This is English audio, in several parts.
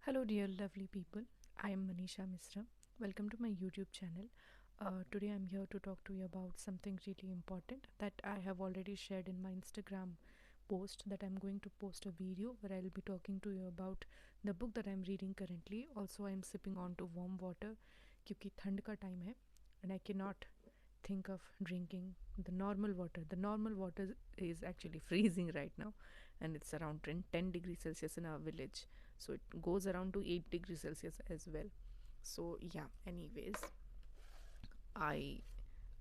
Hello, dear lovely people. I am Manisha Misra. Welcome to my YouTube channel. Today I'm here to talk to you about something really important that I have already shared in my Instagram post, that I'm going to post a video where I'll be talking to you about the book that I'm reading currently. Also, I'm sipping on to warm water क्योंकि ठंड का time है and I cannot think of drinking the normal water. The normal water is actually freezing right now, and it's around 10 degrees Celsius in our village. So it goes around to 8 degrees Celsius as well. So, yeah, anyways, I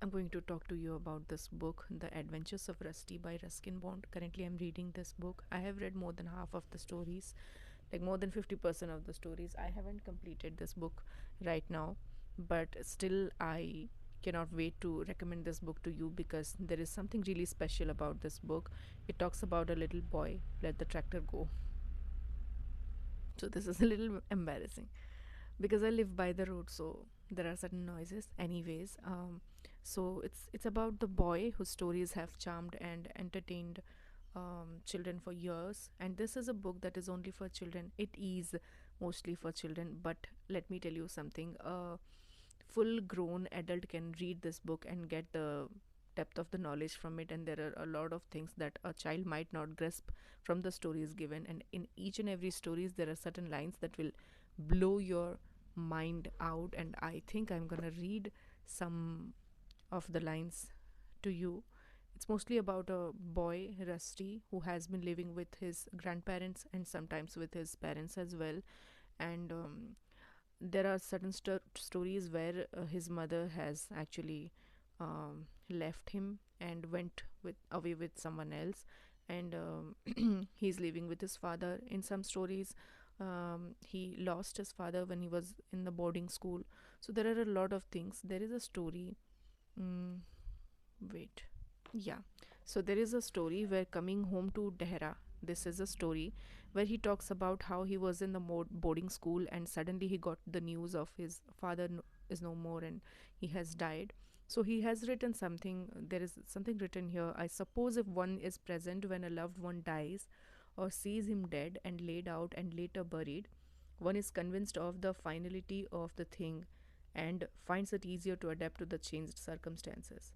am going to talk to you about this book, The Adventures of Rusty by Ruskin Bond. Currently, I'm reading this book. I have read more than half of the stories, like more than 50% of the stories. I haven't completed this book right now, but still, I cannot wait to recommend this book to you because there is something really special about this book. It talks about a little boy, let the tractor go. So, this is a little embarrassing because I live by the road, so there are certain noises. Anyways, so it's about the boy whose stories have charmed and entertained children for years. And this is a book that is only for children. It is mostly for children, but let me tell you something. A full-grown adult can read this book and get the depth of the knowledge from it, and there are a lot of things that a child might not grasp from the stories given. And in each and every stories there are certain lines that will blow your mind out, and I think I'm gonna read some of the lines to you. It's mostly about a boy, Rusty, who has been living with his grandparents and sometimes with his parents as well. And there are certain stories where his mother has actually left him and went away with someone else, and he's living with his father. In some stories, he lost his father when he was in the boarding school. So there are a lot of things. There is a story. Mm, wait. Yeah. So there is a story where coming home to Dehra. This is a story where he talks about how he was in the boarding school and suddenly he got the news of his father is no more and he has died. So he has written something. There is something written here. I suppose if one is present when a loved one dies or sees him dead and laid out and later buried, one is convinced of the finality of the thing and finds it easier to adapt to the changed circumstances.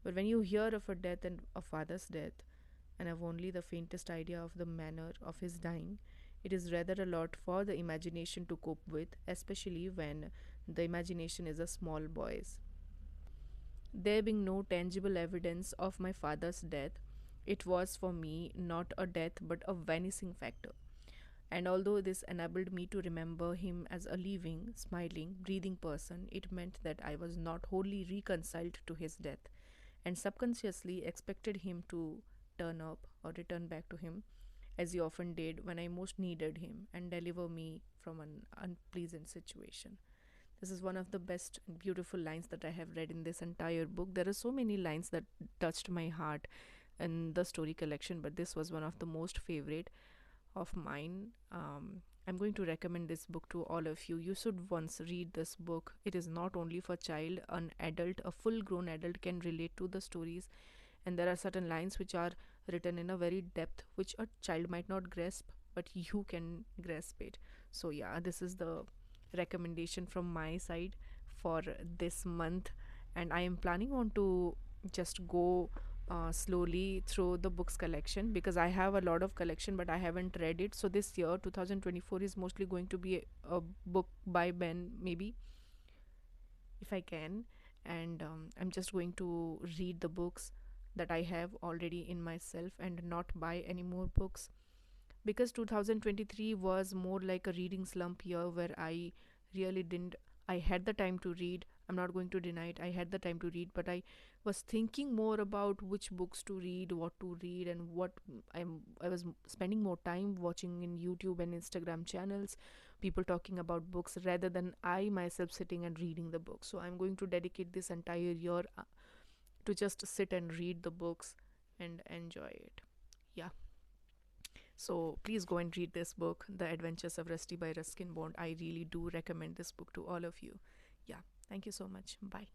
But when you hear of a death and a father's death, and have only the faintest idea of the manner of his dying, it is rather a lot for the imagination to cope with, especially when the imagination is a small boy's. There being no tangible evidence of my father's death, it was for me not a death but a vanishing factor. And although this enabled me to remember him as a living, smiling, breathing person, it meant that I was not wholly reconciled to his death and subconsciously expected him to turn up or return back to him as he often did when I most needed him and deliver me from an unpleasant situation. This is one of the best and beautiful lines that I have read in this entire book. There are so many lines that touched my heart in the story collection, but this was one of the most favorite of mine. I'm going to recommend this book to all of you. You should once read this book. It is not only for child, an adult, a full grown adult can relate to the stories, and there are certain lines which are written in a very depth which a child might not grasp, but you can grasp it. So yeah, this is the recommendation from my side for this month, and I am planning on to just go slowly through the books collection because I have a lot of collection but I haven't read it. So this year 2024 is mostly going to be a book by Ben, maybe, if I can. And I'm just going to read the books that I have already in myself and not buy any more books, because 2023 was more like a reading slump year where I really didn't. I had the time to read. I'm not going to deny it. I had the time to read, but I was thinking more about which books to read, what to read, and what I was spending more time watching in YouTube and Instagram channels, people talking about books rather than I myself sitting and reading the book. So I'm going to dedicate this entire year to just sit and read the books and enjoy it. Yeah. So please go and read this book, The Adventures of Rusty by Ruskin Bond. I really do recommend this book to all of you. Yeah. Thank you so much. Bye.